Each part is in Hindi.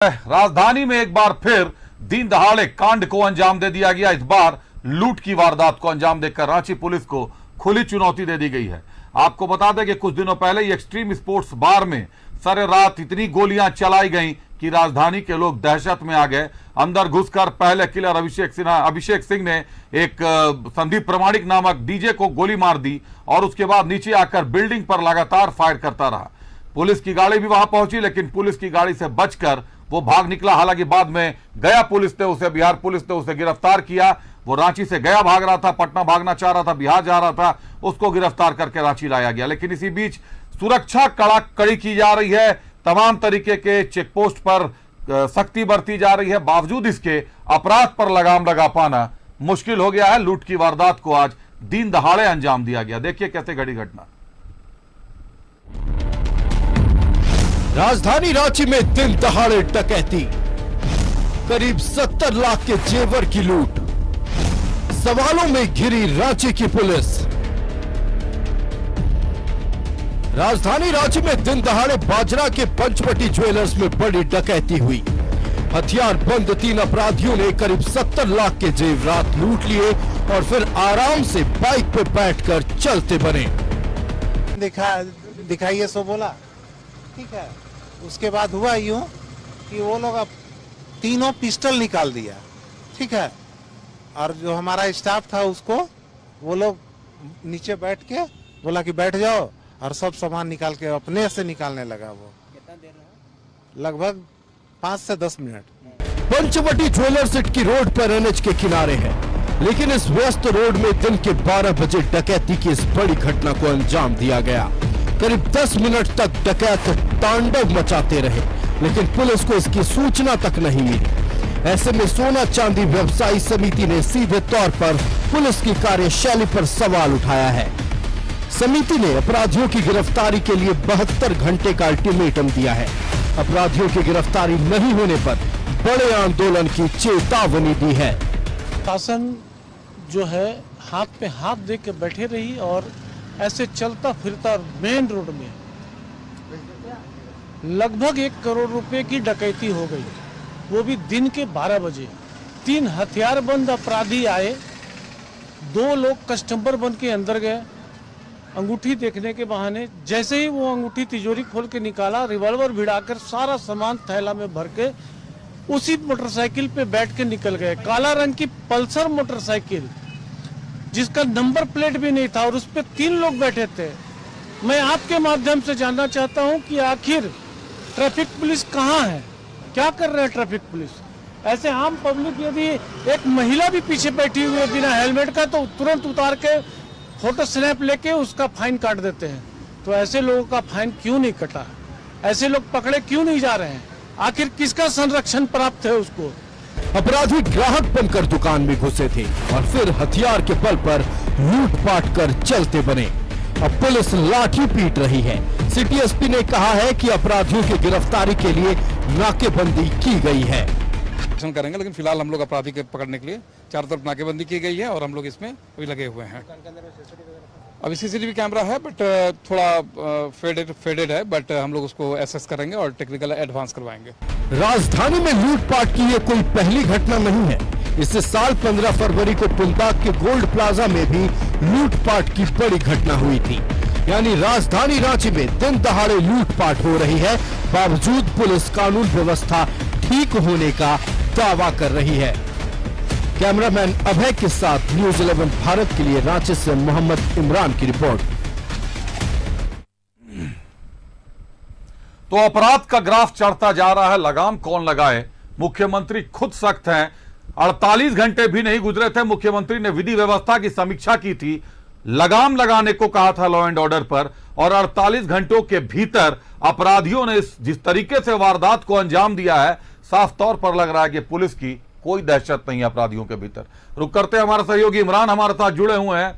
राजधानी में एक बार फिर दिन दहाड़े कांड को अंजाम दे दिया गया। इस बार लूट की वारदात को अंजाम देकर रांची पुलिस को खुली चुनौती दे दी गई है। आपको बता दें कि कुछ दिनों पहले ही एक्सट्रीम स्पोर्ट्स बार में सरे रात इतनी गोलियां चलाई गईं कि राजधानी के लोग दहशत में आ गए। अंदर घुसकर पहले किलर अभिषेक सिंह ने एक संदीप प्रमाणिक नामक डीजे को गोली मार दी और उसके बाद नीचे आकर बिल्डिंग पर लगातार फायर करता रहा। पुलिस की गाड़ी भी वहां पहुंची, लेकिन पुलिस की गाड़ी से बचकर वो भाग निकला। हालांकि बाद में बिहार पुलिस ने उसे गिरफ्तार किया। वो रांची से गया भाग रहा था, पटना भागना चाह रहा था, बिहार जा रहा था, उसको गिरफ्तार करके रांची लाया गया। लेकिन इसी बीच सुरक्षा कड़ी की जा रही है। तमाम तरीके के चेकपोस्ट पर सख्ती बरती जा रही है। बावजूद इसके अपराध पर लगाम लगा पाना मुश्किल हो गया है। लूट की वारदात को आज दिन दहाड़े अंजाम दिया गया। देखिए कैसे घड़ी घटना। राजधानी रांची में दिन दहाड़े डकैती, करीब 70 लाख के जेवर की लूट, सवालों में घिरी रांची की पुलिस। राजधानी रांची में दिन दहाड़े बाजरा के पंचवटी ज्वेलर्स में बड़ी डकैती हुई। हथियार बंद 3 अपराधियों ने करीब 70 लाख के जेवरात लूट लिए और फिर आराम से बाइक पे बैठकर चलते बने। दिखाइए सो बोला, ठीक है। उसके बाद हुआ यूं कि वो लोग अब तीनों पिस्टल निकाल दिया, ठीक है। और जो हमारा स्टाफ था उसको वो लोग नीचे बैठ के बोला कि बैठ जाओ, और सब सामान निकाल के अपने से निकालने लगा। वो कितना देर रहा? लगभग 5 से 10 मिनट। पंचवटी ज्वेलर्स की रोड पर एनएच के किनारे है, लेकिन इस व्यस्त रोड में दिन के 12 बजे डकैती की इस बड़ी घटना को अंजाम दिया गया। करीब 10 मिनट तक डकैत तांडव मचाते रहे, लेकिन पुलिस को इसकी सूचना तक नहीं मिली। ऐसे में सोना चांदी व्यवसायी समिति ने सीधे तौर पर पुलिस की कार्यशैली पर सवाल उठाया है। समिति ने अपराधियों की गिरफ्तारी के लिए 72 घंटे का अल्टीमेटम दिया है। अपराधियों की गिरफ्तारी नहीं होने पर बड़े आंदोलन की चेतावनी दी है। शासन जो है हाथ पे हाथ दे के बैठे रही और ऐसे चलता फिरता मेन रोड में लगभग 1 करोड़ रुपए की डकैती हो गई, वो भी दिन के 12 बजे। 3 हथियारबंद अपराधी आए, 2 लोग कस्टमर बन के अंदर गए अंगूठी देखने के बहाने। जैसे ही वो अंगूठी तिजोरी खोल के निकाला, रिवॉल्वर भिड़ाकर सारा सामान थैला में भर के उसी मोटरसाइकिल पे बैठ के निकल गए। काला रंग की पल्सर मोटरसाइकिल जिसका नंबर प्लेट भी नहीं था और उस पे 3 लोग बैठे थे। मैं आपके माध्यम से जानना चाहता हूं कि आखिर ट्रैफिक पुलिस कहां है, क्या कर रहे हैं ट्रैफिक पुलिस? ऐसे आम पब्लिक यदि एक महिला भी पीछे बैठी हुई है बिना हेलमेट का तो तुरंत उतार के फोटो स्नैप लेके उसका फाइन काट देते हैं। तो ऐसे लोगों का फाइन क्यों नहीं कटा? ऐसे लोग पकड़े क्यों नहीं जा रहे हैं? आखिर किसका संरक्षण प्राप्त है उसको? अपराधी ग्राहक बनकर दुकान में घुसे थे और फिर हथियार के बल पर लूटपाट कर चलते बने। अब पुलिस लाठी पीट रही है। सिटी एसपी ने कहा है कि अपराधियों की गिरफ्तारी के लिए नाकेबंदी की गई है। करेंगे, लेकिन फिलहाल हम लोग अपराधी के पकड़ने के लिए चारों तरफ नाकेबंदी की गई है और हम लोग इसमें अभी लगे हुए हैं। अभी सीसीटीवी कैमरा है बट थोड़ा फेडेड है, बट हम लोग उसको एसेस करेंगे और टेक्निकल एडवांस करवाएंगे। राजधानी में लूटपाट की ये कोई पहली घटना नहीं है। इससे साल 15 फरवरी को पुलबाग के गोल्ड प्लाजा में भी लूटपाट की बड़ी घटना हुई थी। यानी राजधानी रांची में दिन दहाड़े लूटपाट हो रही है, बावजूद पुलिस कानून व्यवस्था ठीक होने का दावा कर रही है। कैमरामैन अभय के साथ न्यूज़ 11 भारत के लिए रांची से मोहम्मद इमरान की रिपोर्ट। तो अपराध का ग्राफ चढ़ता जा रहा है, लगाम कौन लगाए? मुख्यमंत्री खुद सख्त हैं। 48 घंटे भी नहीं गुजरे थे, मुख्यमंत्री ने विधि व्यवस्था की समीक्षा की थी, लगाम लगाने को कहा था लॉ एंड ऑर्डर पर, और 48 घंटों के भीतर अपराधियों ने जिस तरीके से वारदात को अंजाम दिया है, साफ तौर पर लग रहा है कि पुलिस की कोई दहशत नहीं है अपराधियों के भीतर। रुक करते हमारे सहयोगी इमरान हमारे साथ जुड़े हुए हैं।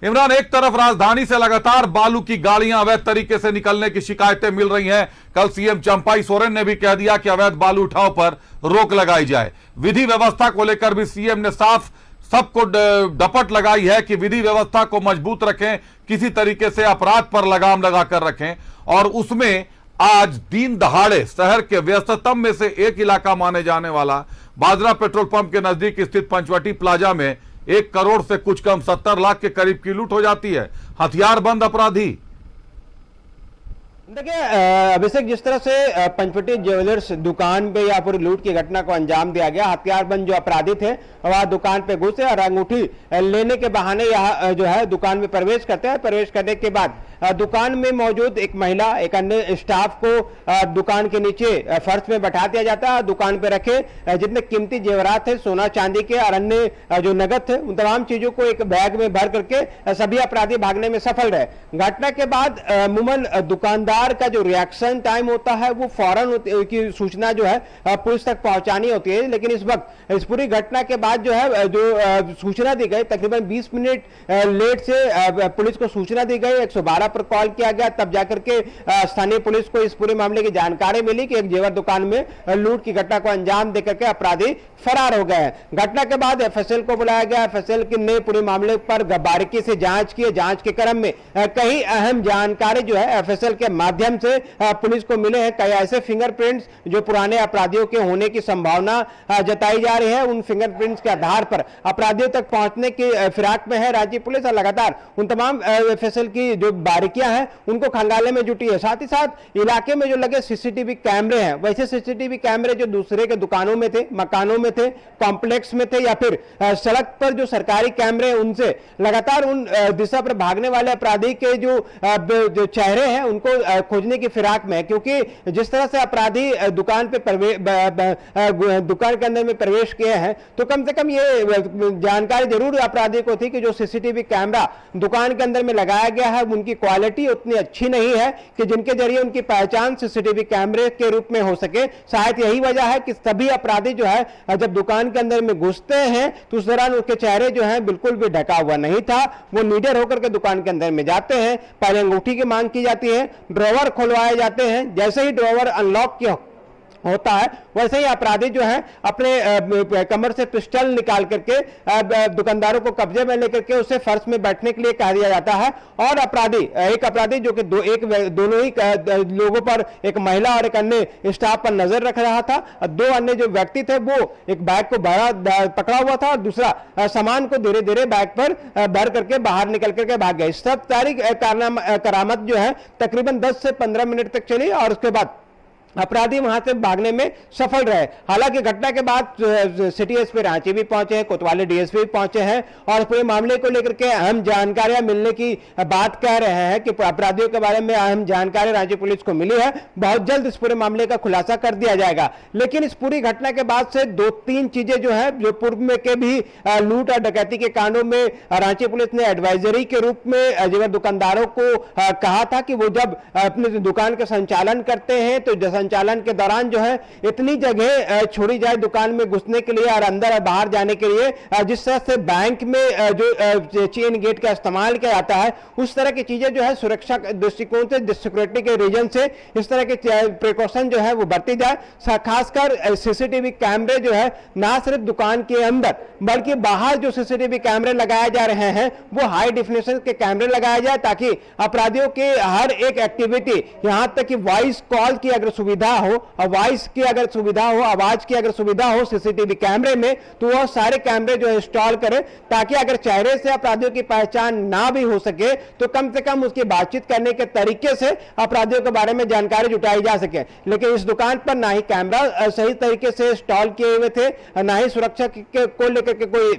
इमरान, एक तरफ राजधानी से लगातार बालू की गाड़ियां अवैध तरीके से निकलने की शिकायतें मिल रही हैं। कल सीएम चंपाई सोरेन ने भी कह दिया कि अवैध बालू उठाव पर रोक लगाई जाए। विधि व्यवस्था को लेकर भी सीएम ने साफ सबको डपट लगाई है कि विधि व्यवस्था को मजबूत रखें, किसी तरीके से अपराध पर लगाम लगाकर रखें, और उसमें आज दिन दहाड़े शहर के व्यस्ततम में से एक इलाका माने जाने वाला बाजरा पेट्रोल पंप के नजदीक स्थित पंचवटी प्लाजा में 1 करोड़ से कुछ कम 70 लाख के करीब की लूट हो जाती है। हथियारबंद अपराधी। देखिए अभिषेक, जिस तरह से पंचवटी ज्वेलर्स दुकान पे या पूरी लूट की घटना को अंजाम दिया गया, हथियारबंद जो अपराधी थे वह दुकान पे घुसे और अंगूठी लेने के बहाने यह जो है दुकान में प्रवेश करते हैं। प्रवेश करने के बाद दुकान में मौजूद एक महिला, एक अन्य स्टाफ को दुकान के नीचे फर्श में बैठा दिया जाता है। दुकान पे रखे जितने कीमती जेवरात थे, सोना चांदी के और अन्य जो नगद थे, उन तमाम चीजों को एक बैग में भर करके सभी अपराधी भागने में सफल रहे। घटना के बाद अमूमन दुकानदार का जो रिएक्शन टाइम होता है वो फौरन की सूचना जो है पुलिस तक पहुंचानी होती है, लेकिन इस वक्त इस पूरी घटना के बाद जो है जो सूचना दी गई, तकरीबन 20 मिनट लेट से पुलिस को सूचना दी गई, 112 पर कॉल किया गया, तब जाकर के स्थानीय पुलिस को इस पूरे मामले की जानकारी मिली कि एक जेवर दुकान में लूट की घटना को अंजाम देकर के अपराधी फरार हो गए। घटना के बाद एफएसएल को बुलाया गया। एफएसएल ने पूरे मामले पर बारीकी से जांच की। जांच के क्रम में कई अहम जानकारी जो है एफएसएल के माध्यम से पुलिस को मिले हैं। कई ऐसे फिंगरप्रिंट्स जो पुराने अपराधियों के होने की संभावना जताई जा रही है, उन फिंगरप्रिंट्स के आधार पर अपराधियों तक पहुंचने की फिराक में है राज्य पुलिस और लगातार उन तमाम एफएसएल की जो बारीकियां हैं उनको खंगालने में जुटी है। साथ ही साथ इलाके में जो लगे सीसीटीवी कैमरे हैं, वैसे सीसीटीवी कैमरे जो दूसरे के दुकानों में थे, मकानों में थे, कॉम्प्लेक्स में थे या फिर सड़क पर जो सरकारी कैमरे हैं, उनसे लगातार उन दिशा पर भागने वाले अपराधी के जो चेहरे हैं उनको खोजने की फिराक में है। क्योंकि जिस तरह से अपराधी दुकान के अंदर में प्रवेश किए हैं, तो कम से कम ये जानकारी जरूर अपराधी को थी कि जो सीसीटीवी कैमरा दुकान के अंदर में लगाया गया है उनकी क्वालिटी उतनी अच्छी नहीं है कि जिनके जरिए उनकी पहचान सीसीटीवी कैमरे के रूप में हो सके। शायद यही वजह है कि सभी अपराधी जो है जब दुकान के अंदर में घुसते हैं तो उस दौरान उनके चेहरे जो है बिल्कुल भी ढका हुआ नहीं था। वो निडर होकर के दुकान के अंदर में जाते हैं, पहले अंगूठी की मांग की जाती है, ड्रॉवर खुलवाए जाते हैं। जैसे ही ड्रॉवर अनलॉक किया होता है वैसे ही अपराधी जो है अपने कमर से पिस्टल निकाल करके दुकानदारों को कब्जे में लेकर के उसे फर्श में बैठने के लिए कह दिया जाता है। और एक अपराधी जो कि दोनों ही लोगों पर, एक महिला और एक अन्य स्टाफ पर नजर रख रहा था। 2 अन्य जो व्यक्ति थे वो एक बैग को पकड़ा हुआ था और दूसरा सामान को धीरे धीरे बैग पर भर करके बाहर निकल करके भाग गए। सब सारी करामत जो है तकरीबन 10 से 15 मिनट तक चली और उसके बाद अपराधी वहां से भागने में सफल रहे। हालांकि घटना के बाद सिटी एसपी रांची भी पहुंचे हैं, कोतवाली डीएसपी भी पहुंचे हैं और पूरे मामले को लेकर के अहम जानकारियां मिलने की बात कह रहे हैं कि अपराधियों के बारे में अहम जानकारी रांची पुलिस को मिली है। बहुत जल्द इस पूरे मामले का खुलासा कर दिया जाएगा। लेकिन इस पूरी घटना के बाद से 2-3 चीजें जो है, जो पूर्व में के भी लूट और डकैती के कांडों में रांची पुलिस ने एडवाइजरी के रूप में जेवर दुकानदारों को कहा था कि वो जब अपने दुकान का संचालन करते हैं तो संचालन के दौरान जो है इतनी जगह छोड़ी जाए दुकान में घुसने के लिए और अंदर और बाहर जाने के लिए, जिस तरह से बैंक में जो चेन गेट का इस्तेमाल किया जाता है, उस तरह की चीजें जो है सुरक्षा दृष्टिकोण से, सिक्योरिटी के रीजन से इस तरह के प्रिकॉशन जो है वो बरती जाए। खासकर सीसीटीवी कैमरे जो है ना सिर्फ दुकान के अंदर बल्कि बाहर जो सीसीटीवी कैमरे लगाए जा रहे हैं वो हाई डेफिनेशन के कैमरे लगाए जाए ताकि अपराधियों के हर एक एक्टिविटी, यहां तक कि वॉइस कॉल की अगर सुविधा हो, वॉइस की अगर सुविधा हो, आवाज की अगर सुविधा हो सीसीटीवी कैमरे में, तो वह सारे कैमरे जो इंस्टॉल करें ताकि अगर चेहरे से अपराधियों की पहचान ना भी हो सके तो कम से कम उसकी बातचीत करने के तरीके से अपराधियों के बारे में जानकारी जुटाई जा सके। लेकिन इस दुकान पर ना ही कैमरा सही तरीके से इंस्टॉल किए हुए थे, ना ही सुरक्षा को लेकर के कोई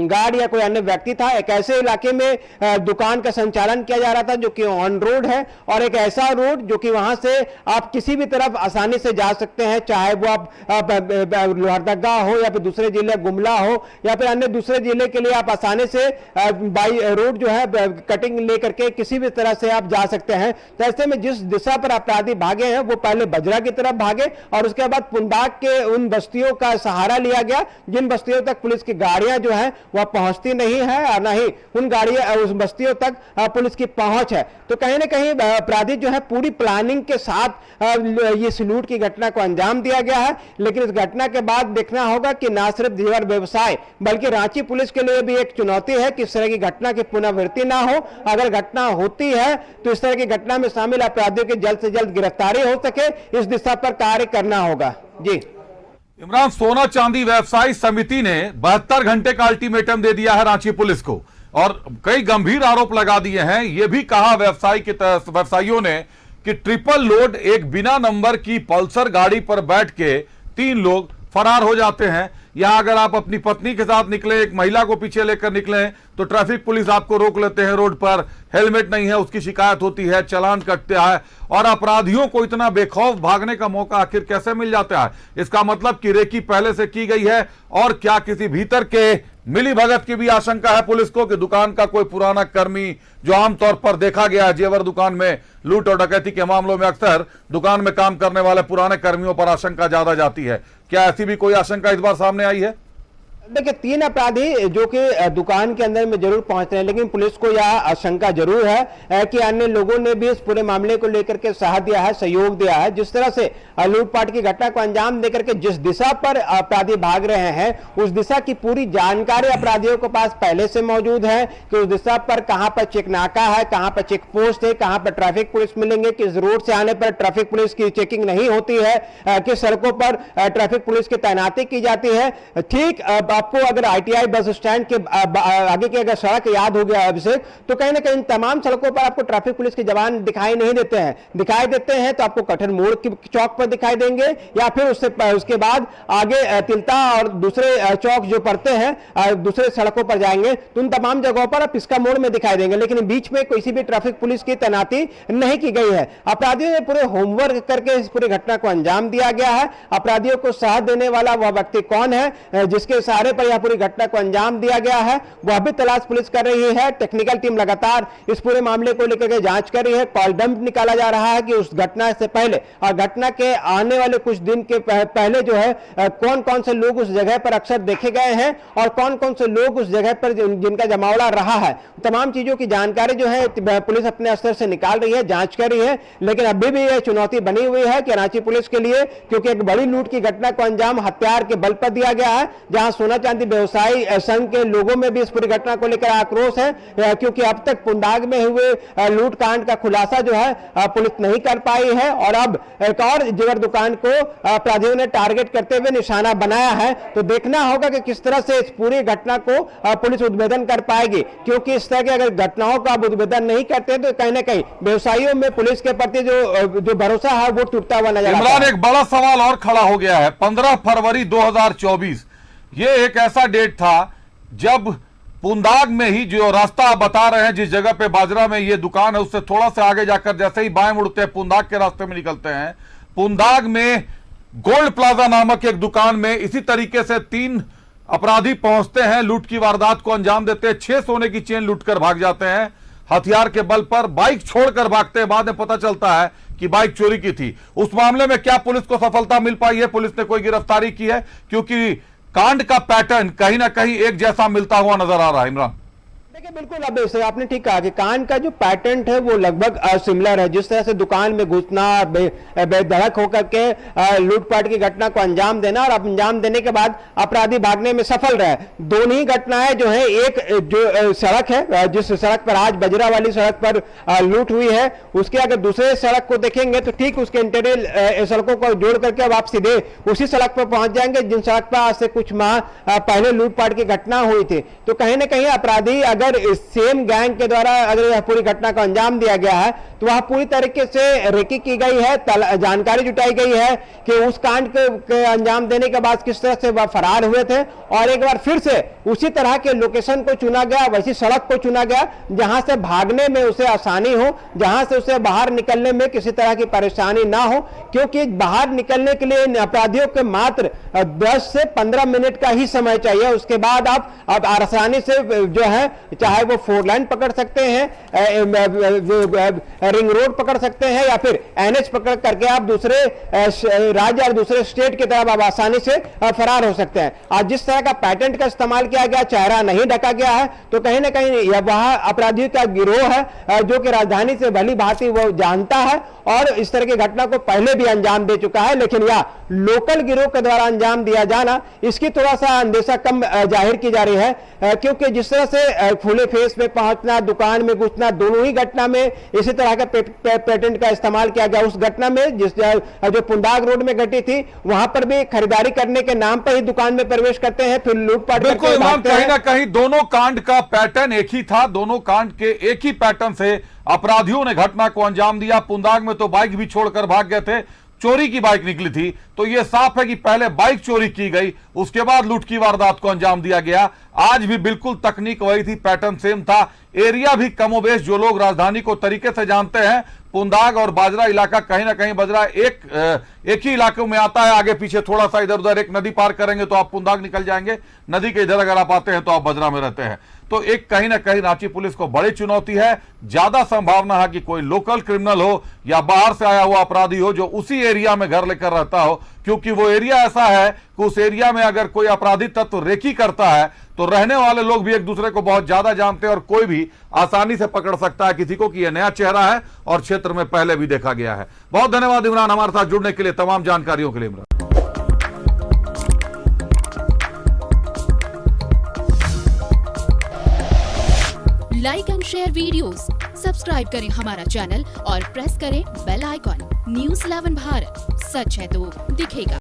गार्ड या कोई अन्य व्यक्ति था। एक ऐसे इलाके में दुकान का संचालन किया जा रहा था जो कि ऑन रोड है और एक ऐसा रोड जो कि वहां से आप किसी भी तरफ आसानी से जा सकते हैं, चाहे वो आप लोहरदगा हो या फिर दूसरे जिले गुमला हो या फिर अन्य दूसरे जिले के लिए आप आसानी से बाई रोड जो है कटिंग लेकर के किसी भी तरह से आप जा सकते हैं। तो ऐसे में जिस दिशा पर अपराधी भागे हैं वो पहले बजरा की तरफ भागे और उसके बाद पुंडाक के उन बस्तियों का सहारा लिया गया जिन बस्तियों तक पुलिस की गाड़ियां जो है वह पहुंचती नहीं है और न ही उन गाड़ियों उस बस्तियों तक पुलिस की पहुंच है। तो कहीं ना कहीं अपराधी जो है पूरी प्लानिंग के साथ इस लूट की घटना को अंजाम दिया गया है। लेकिन इस घटना के बाद देखना होगा कि न सिर्फ जेवर व्यवसाय बल्कि रांची पुलिस के लिए भी एक चुनौती है कि इस तरह की घटना की पुनरावृत्ति ना हो। अगर घटना होती है तो इस तरह की घटना में शामिल अपराधियों की जल्द से जल्द गिरफ्तारी हो सके, इस दिशा पर कार्य करना होगा। जी इमरान, सोना चांदी व्यवसायी समिति ने 72 घंटे का अल्टीमेटम दे दिया है रांची पुलिस को और कई गंभीर आरोप लगा दिए हैं। यह भी कहा व्यवसायियों ने कि ट्रिपल लोड एक बिना नंबर की पल्सर गाड़ी पर बैठ के 3 लोग फरार हो जाते हैं। यहां अगर आप अपनी पत्नी के साथ निकले, एक महिला को पीछे लेकर निकले तो ट्रैफिक पुलिस आपको रोक लेते हैं रोड पर, हेलमेट नहीं है उसकी शिकायत होती है, चालान कटता है और अपराधियों को इतना बेखौफ भागने का मौका आखिर कैसे मिल जाता है? इसका मतलब कि रेकी पहले से की गई है और क्या किसी भीतर के मिली भगत की भी आशंका है पुलिस को कि दुकान का कोई पुराना कर्मी, जो आमतौर पर देखा गया है जेवर दुकान में लूट और डकैती के मामलों में अक्सर दुकान में काम करने वाले पुराने कर्मियों पर आशंका ज्यादा जाती है, क्या ऐसी भी कोई आशंका इस बार सामने आई है? देखिए 3 अपराधी जो कि दुकान के अंदर में जरूर पहुंचते हैं, लेकिन पुलिस को यह आशंका जरूर है कि अन्य लोगों ने भी इस पूरे मामले को लेकर के साथ दिया है, सहयोग दिया है। जिस तरह से लूटपाट की घटना को अंजाम देकर के जिस दिशा पर अपराधी भाग रहे हैं उस दिशा की पूरी जानकारी अपराधियों के पास पहले से मौजूद है कि उस दिशा पर कहां पर चेक नाका है, कहां पर चेक पोस्ट है, कहां पर ट्रैफिक पुलिस मिलेंगे, किस रोड से आने पर ट्रैफिक पुलिस की चेकिंग नहीं होती है, किस सड़कों पर ट्रैफिक पुलिस की तैनाती की जाती है। ठीक आपको अगर आईटीआई बस स्टैंड के आगे की अगर सड़क याद हो गया अभिषेक, तो कहीं ना कहीं तमाम सड़कों पर आपको ट्रैफिक पुलिस के जवान दिखाई नहीं देते हैं। दिखाई देते हैं तो आपको कठिन मोड़ की चौक पर दिखाई देंगे या फिर उसके बाद आगे तिलता और दूसरे चौक जो पड़ते हैं दूसरे सड़कों पर जाएंगे तो उन तमाम जगहों पर आप इसका मोड़ में दिखाई देंगे, लेकिन बीच में किसी भी ट्रैफिक पुलिस की तैनाती नहीं की गई है। अपराधियों ने पूरे होमवर्क करके इस पूरी घटना को अंजाम दिया गया है। अपराधियों को साथ देने वाला वह व्यक्ति कौन है जिसके सहारे पर यह पूरी घटना को अंजाम दिया गया है, वह भी तलाश पुलिस कर रही है। टेक्निकल टीम लगातार इस पूरे मामले को लेकर के जांच कर रही है। कॉल डंप निकाला जा रहा है कि उस घटना से पहले और घटना के आने वाले कुछ दिन के पहले जो है कौन कौन से लोग उस जगह पर अक्सर देखे गए हैं और कौन कौन से लोग उस जगह पर जिनका जमावड़ा रहा है। तमाम चीजों की जानकारी जो है पुलिस अपने स्तर से निकाल रही है, जांच कर रही है। लेकिन अभी भी यह चुनौती बनी हुई है कि रांची पुलिस के लिए, क्योंकि एक बड़ी लूट की घटना को अंजाम हथियार के बल पर दिया गया है, जहां सोना चांदी व्यवसायी संघ के लोगों में भी इस पूरी घटना को लेकर आक्रोश है, क्योंकि अब तक पुंदाग में हुए लूटकांड का खुलासा जो है पुलिस नहीं कर पाई है और अब एक और जेवर दुकान को अपराधियों ने टारगेट करते हुए निशाना बनाया है। तो देखना होगा कि किस तरह से इस पूरी घटना को पुलिस उद्भेदन कर पाएगी, क्योंकि इस तरह की अगर घटनाओं का उद्भेदन नहीं करते तो कहीं ना कहीं व्यवसायियों में पुलिस के प्रति जो भरोसा है वो टूटता हुआ नजर आता है। इमरान, एक बड़ा सवाल और खड़ा हो गया है। 15 फरवरी 2024 ये एक ऐसा डेट था जब पुंदाग में ही, जो रास्ता आप बता रहे हैं जिस जगह पे बाजरा में ये दुकान है उससे थोड़ा सा आगे जाकर जैसे ही बाएं मुड़ते हैं पुंदाग के रास्ते में निकलते हैं, पुंदाग में गोल्ड प्लाजा नामक एक दुकान में इसी तरीके से 3 अपराधी पहुंचते हैं, लूट की वारदात को अंजाम देते हैं, 6 सोने की चेन लूटकर भाग जाते हैं हथियार के बल पर, बाइक छोड़कर भागते हैं। बाद में पता चलता है कि बाइक चोरी की थी। उस मामले में क्या पुलिस को सफलता मिल पाई है? पुलिस ने कोई गिरफ्तारी की है? क्योंकि कांड का पैटर्न कहीं ना कहीं एक जैसा मिलता हुआ नजर आ रहा है। इमरान, देखिए बिल्कुल अब इसे आपने ठीक कहा कि कांड का जो पैटर्न है वो लगभग सिमिलर है। जिस तरह से दुकान में घुसना, बेधड़क होकर के लूटपाट की घटना को अंजाम देना और अंजाम देने के बाद अपराधी भागने में सफल रहे। दोनों ही घटनाएं जो है, एक जो सड़क है जिस सड़क पर आज बजरा वाली सड़क पर लूट हुई है, उसके अगर दूसरे सड़क को देखेंगे तो ठीक उसके इंटीरियर सड़कों को जोड़ करके अब आप सीधे उसी सड़क पर पहुंच जाएंगे जिन सड़क पर आज से कुछ माह पहले लूटपाट की घटना हुई थी। तो कहीं ना कहीं अपराधी अगर इस सेम गैंग के द्वारा अगर यह पूरी घटना को अंजाम दिया गया है तो वह पूरी तरीके से रेकी की गई है, जानकारी जुटाई गई है कि उस कांड के अंजाम देने के बाद किस तरह से वह फरार हुए थे और एक बार फिर से उसी तरह के लोकेशन को चुना गया, वैसी सड़क को चुना गया जहां से भागने में उसे आसानी हो, जहां से उसे बाहर निकलने में किसी तरह की परेशानी ना हो, क्योंकि बाहर निकलने के लिए अपराधियों के मात्र 10 से 15 मिनट का ही समय चाहिए। उसके बाद आप आसानी से जो है चाहे वो 4 लाइन पकड़ सकते हैं, रिंग रोड पकड़ सकते हैं, या फिर एनएच पकड़ करके आप दूसरे राज्य और दूसरे स्टेट की तरफ आप आसानी से फरार हो सकते हैं। आज जिस तरह का पैटेंट का इस्तेमाल किया गया, चेहरा नहीं ढका गया है, तो कहीं ना कहीं यह वह अपराधियों का गिरोह है जो कि राजधानी से भली भांति वो जानता है और इस तरह की घटना को पहले भी अंजाम दे चुका है। लेकिन यह लोकल गिरोह के द्वारा अंजाम दिया जाना, इसकी थोड़ा सा अंदेशा कम जाहिर की जा रही है, क्योंकि जिस तरह से खुले फेस में पहुंचना, दुकान में घुसना, दोनों ही घटना में इसी तरह का पेटेंट का इस्तेमाल किया गया। उस घटना में जो पुंदाग रोड में घटी थी, वहां पर भी खरीदारी करने के नाम पर ही दुकान में प्रवेश करते हैं, फिर लूटपाट करके बिल्कुल इमाम, भागते हैं। कहीं ना कहीं दोनों कांड का पैटर्न एक ही था, दोनों कांड के एक ही पैटर्न से अपराधियों ने घटना को अंजाम दिया। पुंदाग में तो बाइक भी छोड़कर भाग गए थे, चोरी की बाइक निकली थी, तो यह साफ है कि पहले बाइक चोरी की गई, उसके बाद लूट की वारदात को अंजाम दिया गया। आज भी बिल्कुल तकनीक वही थी, पैटर्न सेम था, एरिया भी कमोबेश जो लोग राजधानी को तरीके से जानते हैं, पुंदाग और बाजरा इलाका कहीं ना कहीं बाजरा एक ही इलाके में आता है, आगे पीछे थोड़ा सा इधर उधर, एक नदी पार करेंगे तो आप पुंदाग निकल जाएंगे, नदी के इधर अगर आप आते हैं तो आप बाजरा में रहते हैं। तो एक कहीं ना कहीं रांची पुलिस को बड़ी चुनौती है। ज्यादा संभावना है कि कोई लोकल क्रिमिनल हो या बाहर से आया हुआ अपराधी हो जो उसी एरिया में घर लेकर रहता हो, क्योंकि वो एरिया ऐसा है कि उस एरिया में अगर कोई अपराधी तत्व रेकी करता है तो रहने वाले लोग भी एक दूसरे को बहुत ज्यादा जानते हैं और कोई भी आसानी से पकड़ सकता है किसी को कि यह नया चेहरा है और क्षेत्र में पहले भी देखा गया है। बहुत धन्यवाद इमरान हमारे साथ जुड़ने के लिए, तमाम जानकारियों के लिए Imran. Like and share videos, subscribe करें हमारा चैनल और प्रेस करें बेल आइकॉन। न्यूज़ 11 भारत, सच है तो दिखेगा।